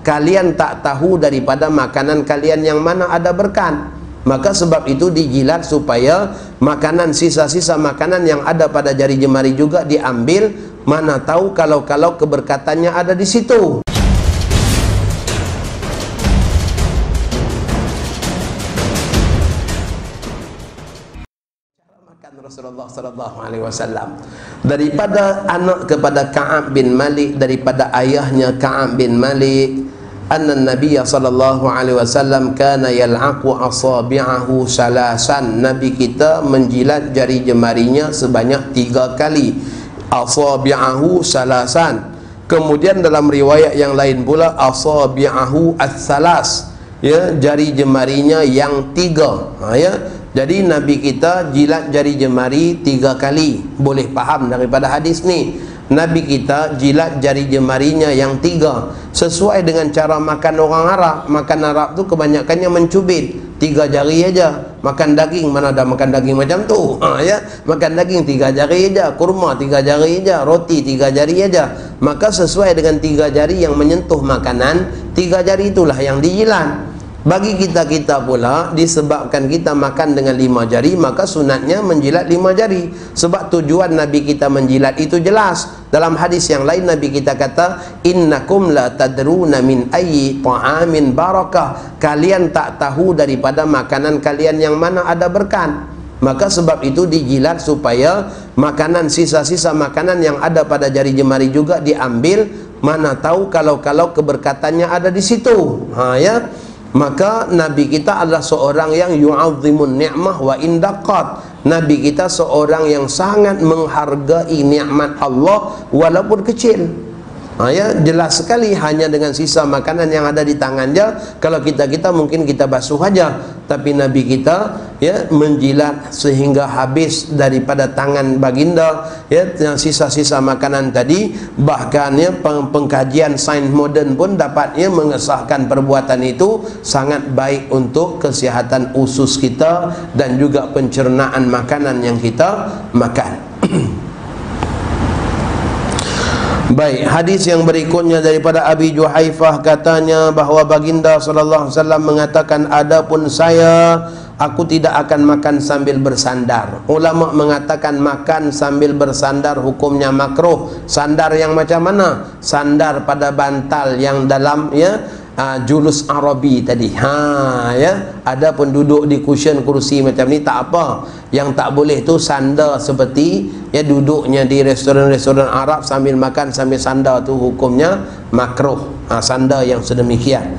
kalian tak tahu daripada makanan kalian yang mana ada berkat. Maka sebab itu dijilat supaya makanan, sisa-sisa makanan yang ada pada jari jemari juga diambil. Mana tahu kalau keberkatannya ada di situ. Rasulullah sallallahu alaihi wasallam daripada anak kepada Ka'ab bin Malik, daripada ayahnya Ka'ab bin Malik, anna Nabi sallallahu alaihi wasallam kana yal'aqu asabi'ahu salasan. Nabi kita menjilat jari jemarinya sebanyak 3 kali. Asabi'ahu salasan. Kemudian dalam riwayat yang lain pula asabi'ahu as-salas, ya, jari jemarinya yang 3. Ya, jadi Nabi kita jilat jari jemari 3 kali. Boleh faham daripada hadis ni, Nabi kita jilat jari jemarinya yang 3 sesuai dengan cara makan orang Arab. Makan Arab tu kebanyakannya mencubit 3 jari aja. Makan daging, mana ada makan daging macam tu, ya, makan daging 3 jari aja, kurma 3 jari aja, roti 3 jari aja. Maka sesuai dengan 3 jari yang menyentuh makanan, 3 jari itulah yang dijilat. Bagi kita pula, disebabkan kita makan dengan 5 jari, maka sunatnya menjilat 5 jari. Sebab tujuan Nabi kita menjilat itu jelas. Dalam hadis yang lain Nabi kita kata, innakum la tadruna min ayyi ta'amin barakah. Kalian tak tahu daripada makanan kalian yang mana ada berkat. Maka sebab itu dijilat supaya makanan, sisa-sisa makanan yang ada pada jari jemari juga diambil. Mana tahu kalau keberkatannya ada di situ. Ya. Maka Nabi kita adalah seorang yang yu'azzimun ni'mah wa indaqat. Nabi kita seorang yang sangat menghargai nikmat Allah walaupun kecil. Ya, jelas sekali, hanya dengan sisa makanan yang ada di tangan je. Kalau kita mungkin kita basuh aja, tapi Nabi kita, ya, menjilat sehingga habis daripada tangan baginda, ya, sisa-sisa makanan tadi. Bahkan, ya, pengkajian sains moden pun dapatnya mengesahkan perbuatan itu sangat baik untuk kesihatan usus kita dan juga pencernaan makanan yang kita makan. Baik, hadis yang berikutnya daripada Abi Juhaifah, katanya bahawa baginda sallallahu alaihi wasallam mengatakan, adapun saya, aku tidak akan makan sambil bersandar. Ulama mengatakan makan sambil bersandar hukumnya makruh. Sandar yang macam mana? Sandar pada bantal yang dalam, ya, julus Arabi tadi. Ya, adapun duduk di cushion kursi macam ni tak apa. Yang tak boleh tu sandar seperti, ya, duduknya di restoran-restoran Arab sambil makan sambil sandar, tu hukumnya makruh. Sandar yang sedemikian.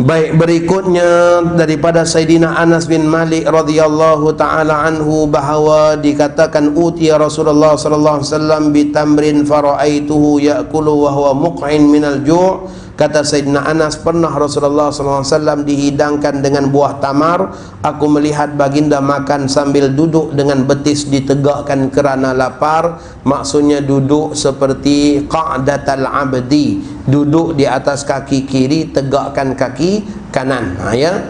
Baik, berikutnya daripada Sayyidina Anas bin Malik radhiyallahu taala anhu bahawa dikatakan utiya Rasulullah sallallahu alaihi wasallam bitamrin faraaituhu ya'kulu wa huwa muq'in minal ju'. Kata Sayyidina Anas, pernah Rasulullah SAW dihidangkan dengan buah tamar. Aku melihat baginda makan sambil duduk dengan betis ditegakkan kerana lapar. Maksudnya duduk seperti qa'datal abdi, duduk di atas kaki kiri, tegakkan kaki kanan. Ya,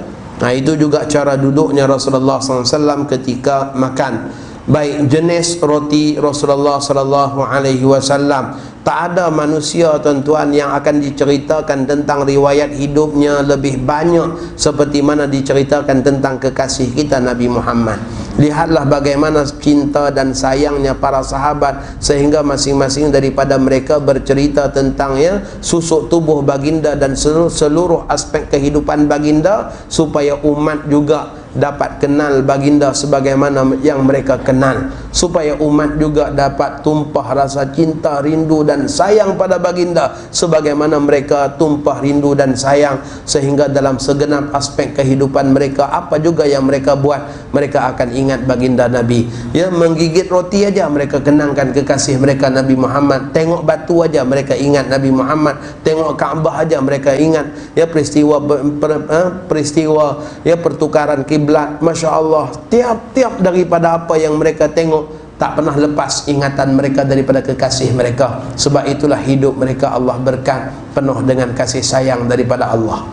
itu juga cara duduknya Rasulullah SAW ketika makan. Baik, jenis roti Rasulullah sallallahu alaihi wasallam, tak ada manusia tuan-tuan yang akan diceritakan tentang riwayat hidupnya lebih banyak seperti mana diceritakan tentang kekasih kita Nabi Muhammad. Lihatlah bagaimana cinta dan sayangnya para sahabat, sehingga masing-masing daripada mereka bercerita tentang, ya, susuk tubuh baginda dan seluruh aspek kehidupan baginda, supaya umat juga dapat kenal baginda sebagaimana yang mereka kenal, supaya umat juga dapat tumpah rasa cinta, rindu dan sayang pada baginda sebagaimana mereka tumpah rindu dan sayang, sehingga dalam segenap aspek kehidupan mereka, apa juga yang mereka buat, mereka akan ingat baginda Nabi. Ya, menggigit roti aja mereka kenangkan kekasih mereka Nabi Muhammad. Tengok batu aja mereka ingat Nabi Muhammad. Tengok Kaabah aja mereka ingat. Ya, peristiwa ya, pertukaran kiblat, Masya Allah, tiap-tiap daripada apa yang mereka tengok, tak pernah lepas ingatan mereka daripada kekasih mereka. Sebab itulah hidup mereka Allah berkat, penuh dengan kasih sayang daripada Allah.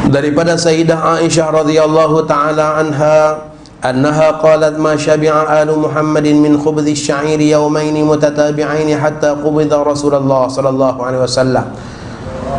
Daripada Sayyidah Aisyah radhiyallahu taala anha, annaha qalat ma syabi'a alu Muhammadin min khubdhi sya'iri yawmaini mutatabi'aini hatta qubida Rasulullah sallallahu alaihi wasallam.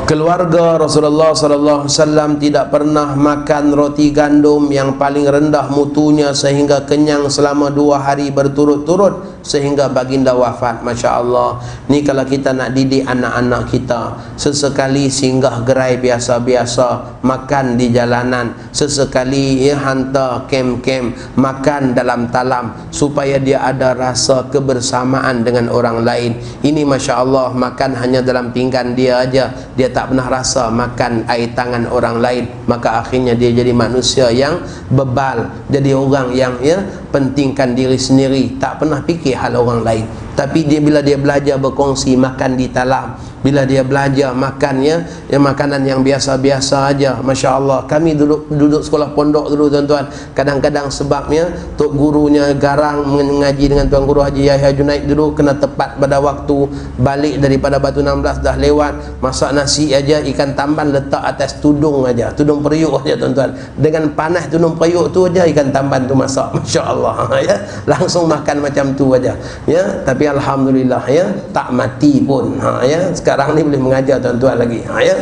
Keluarga Rasulullah sallallahu alaihi wasallam tidak pernah makan roti gandum yang paling rendah mutunya sehingga kenyang selama 2 hari berturut-turut sehingga baginda wafat. Masya Allah. Ni kalau kita nak didik anak-anak kita, sesekali singgah gerai biasa-biasa, makan di jalanan, sesekali ya hantar kem-kem, makan dalam talam, supaya dia ada rasa kebersamaan dengan orang lain. Ini Masya Allah, makan hanya dalam pinggan dia aja, dia tak pernah rasa makan air tangan orang lain. Maka akhirnya dia jadi manusia yang bebal, jadi orang yang ya pentingkan diri sendiri, tak pernah fikir hal orang lain. Tapi dia bila dia belajar berkongsi makan di talam, bila dia belajar makannya ya makanan yang biasa-biasa aja. Masya Allah, kami duduk sekolah pondok dulu tuan-tuan, kadang-kadang sebabnya tok gurunya garang mengaji dengan Tuan Guru Haji Yahya Junaid dulu, kena tepat pada waktu, balik daripada Batu 16 dah lewat, masak nasi aja, ikan tamban letak atas tudung aja, tudung periuk aja tuan-tuan, dengan panas tudung periuk tu aja ikan tamban tu masak. Masya Allah ya, langsung makan macam tu aja ya. Tapi alhamdulillah ya, tak mati pun ya. Sekarang ni boleh mengajar tuan-tuan lagi ya.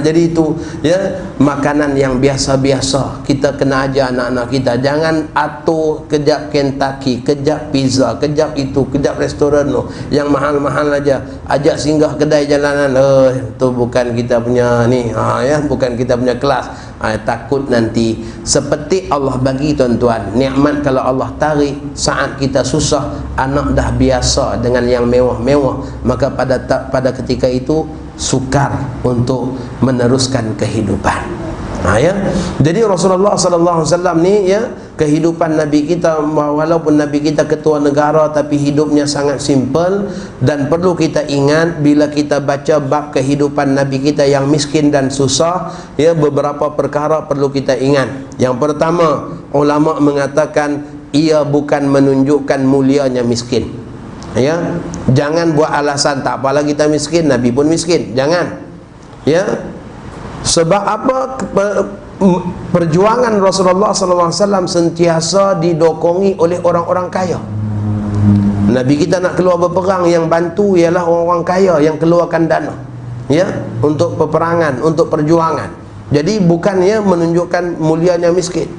Jadi itu ya, makanan yang biasa-biasa kita kena ajar anak-anak kita. Jangan atur kejap Kentucky, kejap pizza, kejap itu, kejap restoran tu yang mahal-mahal aja, ajak singgah kedai jalanan. Itu bukan kita punya ni ya, bukan kita punya kelas. Takut nanti seperti Allah bagi tuan-tuan nikmat, kalau Allah tarik saat kita susah, anak dah biasa dengan yang mewah-mewah, maka pada ketika itu sukar untuk meneruskan kehidupan. Ya. Jadi Rasulullah sallallahu alaihi wasallam ni ya, kehidupan Nabi kita, walaupun Nabi kita ketua negara, tapi hidupnya sangat simple. Dan perlu kita ingat bila kita baca bab kehidupan Nabi kita yang miskin dan susah ya, beberapa perkara perlu kita ingat. Yang pertama, ulama mengatakan ia bukan menunjukkan mulianya miskin ya. Jangan buat alasan tak apalah kita miskin, Nabi pun miskin. Jangan ya. Sebab apa? Perjuangan Rasulullah SAW sentiasa didokongi oleh orang-orang kaya. Nabi kita nak keluar berperang, yang bantu ialah orang-orang kaya yang keluarkan dana ya, untuk peperangan, untuk perjuangan. Jadi bukannya menunjukkan mulianya miskin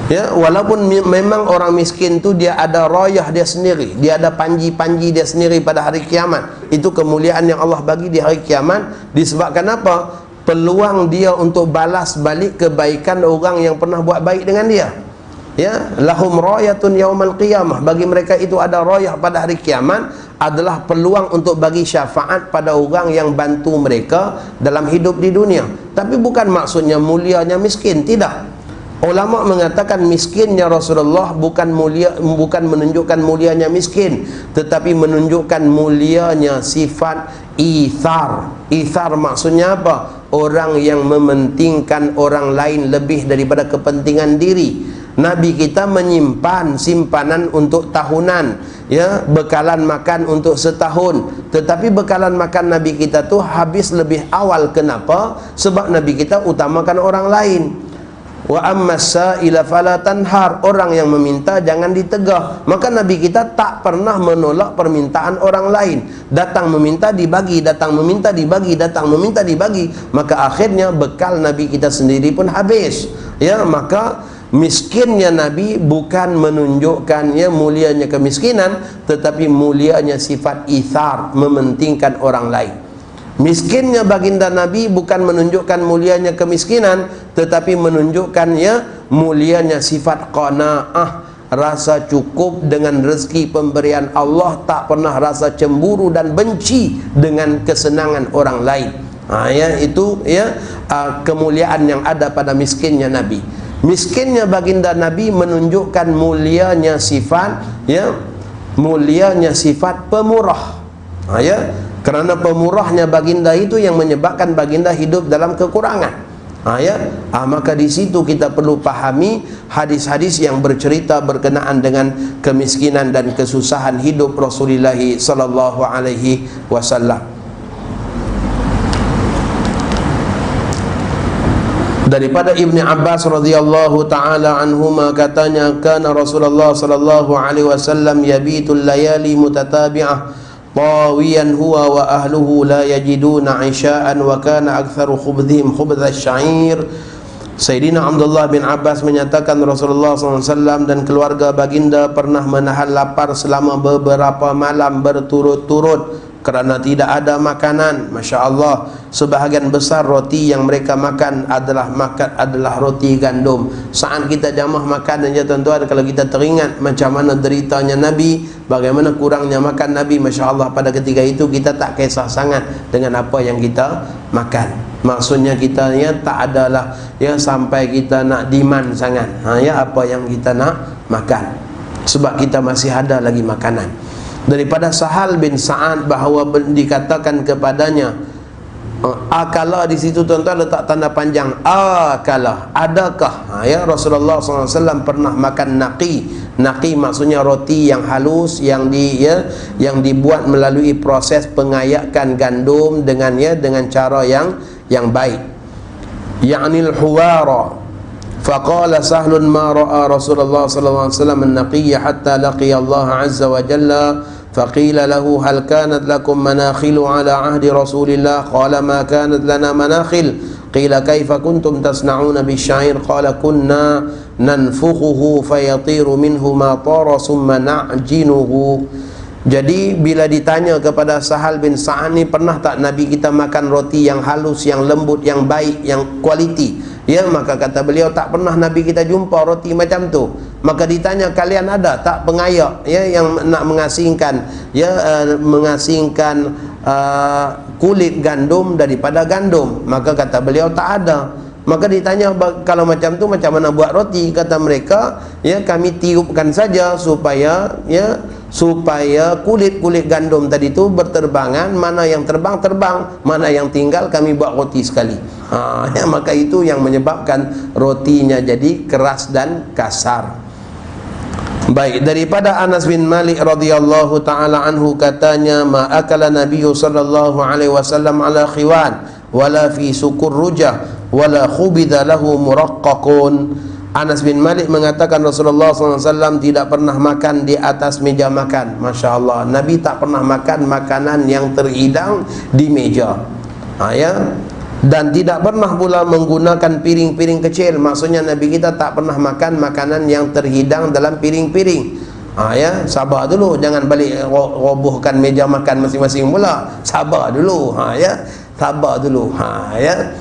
ya. Walaupun memang orang miskin tu dia ada rayah dia sendiri, dia ada panji-panji dia sendiri pada hari kiamat. Itu kemuliaan yang Allah bagi di hari kiamat. Disebabkan apa? Peluang dia untuk balas balik kebaikan orang yang pernah buat baik dengan dia ya. Lahum rayatun yaumal qiyamah, bagi mereka itu ada rayah pada hari kiamat, adalah peluang untuk bagi syafaat pada orang yang bantu mereka dalam hidup di dunia. Tapi bukan maksudnya mulianya miskin, tidak. Ulama mengatakan miskinnya Rasulullah bukan menunjukkan mulianya miskin, tetapi menunjukkan mulianya sifat ithar. Ithar maksudnya apa? Orang yang mementingkan orang lain lebih daripada kepentingan diri. Nabi kita menyimpan simpanan untuk tahunan ya, bekalan makan untuk setahun, tetapi bekalan makan Nabi kita tu habis lebih awal. Kenapa? Sebab Nabi kita utamakan orang lain. Wa ammas-sa'ila fala tanhar, orang yang meminta jangan ditegah. Maka Nabi kita tak pernah menolak permintaan orang lain. Datang meminta dibagi, datang meminta dibagi, datang meminta dibagi. Maka akhirnya bekal Nabi kita sendiri pun habis ya. Maka miskinnya Nabi bukan menunjukkan ya mulianya kemiskinan, tetapi mulianya sifat ithar, mementingkan orang lain. Miskinnya baginda Nabi bukan menunjukkan mulianya kemiskinan, tetapi menunjukkan ya mulianya sifat qanaah, rasa cukup dengan rezeki pemberian Allah, tak pernah rasa cemburu dan benci dengan kesenangan orang lain. Ya, itu ya kemuliaan yang ada pada miskinnya Nabi. Miskinnya baginda Nabi menunjukkan mulianya sifat ya, mulianya sifat pemurah ya. Kerana pemurahnya baginda itu yang menyebabkan baginda hidup dalam kekurangan ya. Maka di situ kita perlu pahami hadis-hadis yang bercerita berkenaan dengan kemiskinan dan kesusahan hidup Rasulullah sallallahu alaihi wasallam. Daripada Ibni Abbas radhiyallahu taala anhuma katanya, kana Rasulullah sallallahu alaihi wasallam yabitul layali mutatabi'ah tawiyan huwa wa ahluhu la yajiduna 'isha'an wa kana aktsaru khubdhihim khubdh asy-sya'ir. Sayyidina Abdullah bin Abbas menyatakan Rasulullah SAW dan keluarga baginda pernah menahan lapar selama beberapa malam berturut-turut kerana tidak ada makanan. Masya Allah, sebahagian besar roti yang mereka makan adalah roti gandum. Saat kita jamah makan saja tuan-tuan, kalau kita teringat macam mana deritanya Nabi, bagaimana kurangnya makan Nabi, Masya Allah, pada ketika itu kita tak kisah sangat dengan apa yang kita makan. Maksudnya kita ya tak adalah ya sampai kita nak demand sangat ya apa yang kita nak makan, sebab kita masih ada lagi makanan. Daripada Sahal bin Sa'ad bahawa dikatakan kepadanya, akala di situ tuan-tuan letak tanda panjang, akala, adakah ya Rasulullah SAW pernah makan naqi. Naqi maksudnya roti yang halus yang dibuat melalui proses pengayakan gandum dengan cara yang baik, ya'nil huwara. Faqala Sahlun ma ra'a Rasulullah sallallahu alaihi wasallam an-naqiyya hatta laqiya Allah azza wa jalla, faqila lahu hal kanat lakum manakhilu ala ahdi Rasulillah, qala ma kanat lana manakhil, qila kaifa kuntum tasna'una bisya'ir, qala kunna nanfukhuhu fayatiru minhu ma tara summa na'jinuhu. Jadi bila ditanya kepada Sahal bin Sa'ad ni, pernah tak Nabi kita makan roti yang halus, yang lembut, yang baik, yang kualiti? Ya, maka kata beliau, tak pernah Nabi kita jumpa roti macam tu. Maka ditanya, kalian ada tak pengayak ya yang nak mengasingkan kulit gandum daripada gandum? Maka kata beliau, tak ada. Maka ditanya, kalau macam tu macam mana buat roti? Kata mereka, ya kami tiupkan saja supaya kulit-kulit gandum tadi tu berterbangan, mana yang terbang, mana yang tinggal kami buat roti sekali. Ya, maka itu yang menyebabkan rotinya jadi keras dan kasar. Baik, daripada Anas bin Malik radhiyallahu taala anhu katanya, ma akala Nabiy sallallahu alaihi wasallam ala khiwan wala fi sukur rujah wala khubida lahu muraqqaqun. Anas bin Malik mengatakan Rasulullah SAW tidak pernah makan di atas meja makan. Masya Allah, Nabi tak pernah makan makanan yang terhidang di meja ya. Dan tidak pernah pula menggunakan piring-piring kecil. Maksudnya Nabi kita tak pernah makan makanan yang terhidang dalam piring-piring ya. Sabar dulu, jangan balik robohkan meja makan masing-masing pula. Sabar dulu ya. Sabar dulu ya.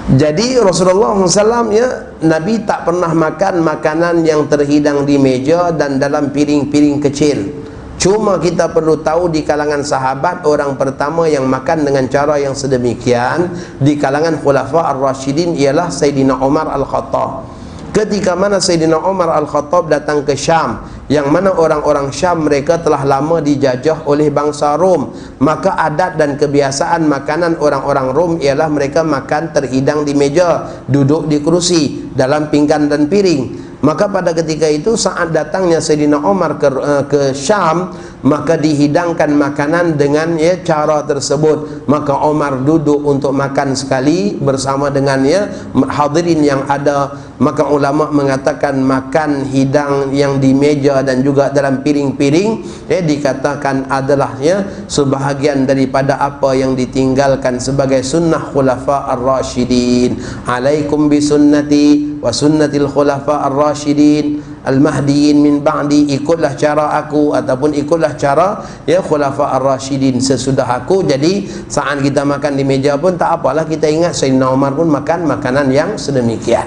Jadi Rasulullah SAW ya, Nabi tak pernah makan makanan yang terhidang di meja dan dalam piring-piring kecil. Cuma kita perlu tahu di kalangan sahabat, orang pertama yang makan dengan cara yang sedemikian di kalangan Khulafa Ar-Rashidin ialah Sayyidina Umar Al-Khattab. Ketika mana Sayyidina Umar Al-Khattab datang ke Syam, yang mana orang-orang Syam mereka telah lama dijajah oleh bangsa Rom, maka adat dan kebiasaan makanan orang-orang Rom ialah mereka makan terhidang di meja, duduk di kursi, dalam pinggan dan piring. Maka pada ketika itu saat datangnya Sayyidina Umar ke Syam, maka dihidangkan makanan dengan ya cara tersebut. Maka Umar duduk untuk makan sekali bersama dengan ya hadirin yang ada. Maka ulama mengatakan makan hidang yang di meja dan juga dalam piring-piring ya dikatakan adalah ya sebahagian daripada apa yang ditinggalkan sebagai sunnah Khulafa Ar-Rashidin. Alaikum bisunnati wa sunnatil Khulafa Ar-Rashidin Al-Mahdiyin min ba'di, ikutlah cara aku ataupun ikutlah cara ya Khulafa Ar-Rashidin sesudah aku. Jadi saat kita makan di meja pun tak apalah, kita ingat Sayyidina Umar pun makan makanan yang sedemikian.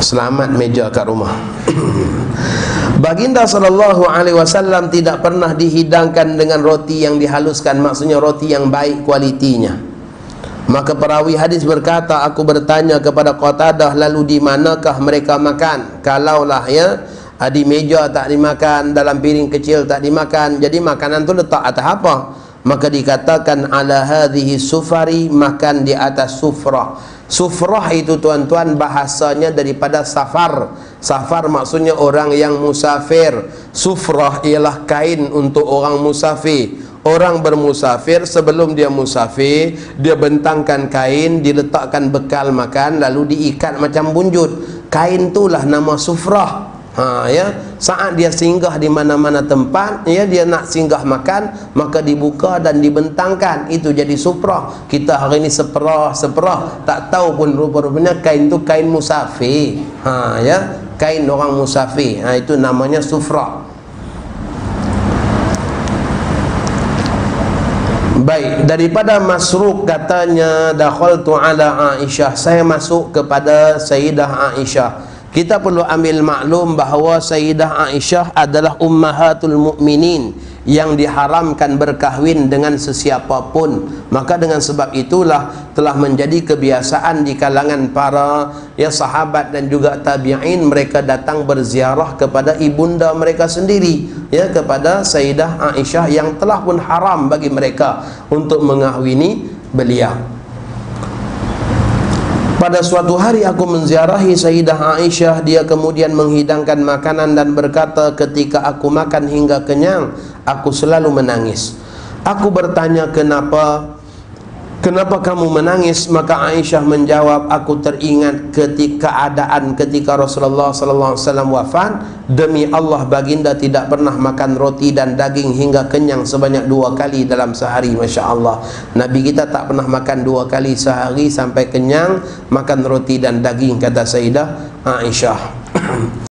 Selamat meja kat rumah. Baginda sallallahu alaihi wasallam tidak pernah dihidangkan dengan roti yang dihaluskan, maksudnya roti yang baik kualitinya. Maka perawi hadis berkata, aku bertanya kepada Qatadah, lalu di manakah mereka makan? Kalaulah ya di meja tak dimakan, dalam piring kecil tak dimakan, jadi makanan tu letak atas apa? Maka dikatakan ala hadhihi sufari, makan di atas sufrah. Sufrah itu tuan-tuan bahasanya daripada safar. Safar maksudnya orang yang musafir. Sufrah ialah kain untuk orang musafir. Orang bermusafir, sebelum dia musafir, dia bentangkan kain, diletakkan bekal makan, lalu diikat macam bunjut. Kain itulah nama sufrah. Saat dia singgah di mana-mana tempat, dia nak singgah makan, maka dibuka dan dibentangkan, itu jadi sufrah. Kita hari ini seperah, tak tahu pun rupa-rupanya kain itu kain musafir. Kain orang musafir, itu namanya sufrah. Baik, daripada Masruq katanya, dakhaltu ala Aisyah, saya masuk kepada Sayyidah Aisyah. Kita perlu ambil maklum bahawa Sayyidah Aisyah adalah ummahatul mukminin, yang diharamkan berkahwin dengan sesiapa pun. Maka dengan sebab itulah telah menjadi kebiasaan di kalangan para sahabat dan juga tabi'in, mereka datang berziarah kepada ibunda mereka sendiri, kepada Sayyidah Aisyah, yang telah pun haram bagi mereka untuk mengahwini beliau. Pada suatu hari aku menziarahi Sayyidah Aisyah, dia kemudian menghidangkan makanan dan berkata, ketika aku makan hingga kenyang, aku selalu menangis. Aku bertanya, kenapa kamu menangis? Maka Aisyah menjawab, aku teringat ketika Rasulullah SAW wafat. Demi Allah, baginda tidak pernah makan roti dan daging hingga kenyang sebanyak 2 kali dalam sehari. Masya Allah, Nabi kita tak pernah makan 2 kali sehari sampai kenyang, makan roti dan daging, kata Sayyidah Aisyah.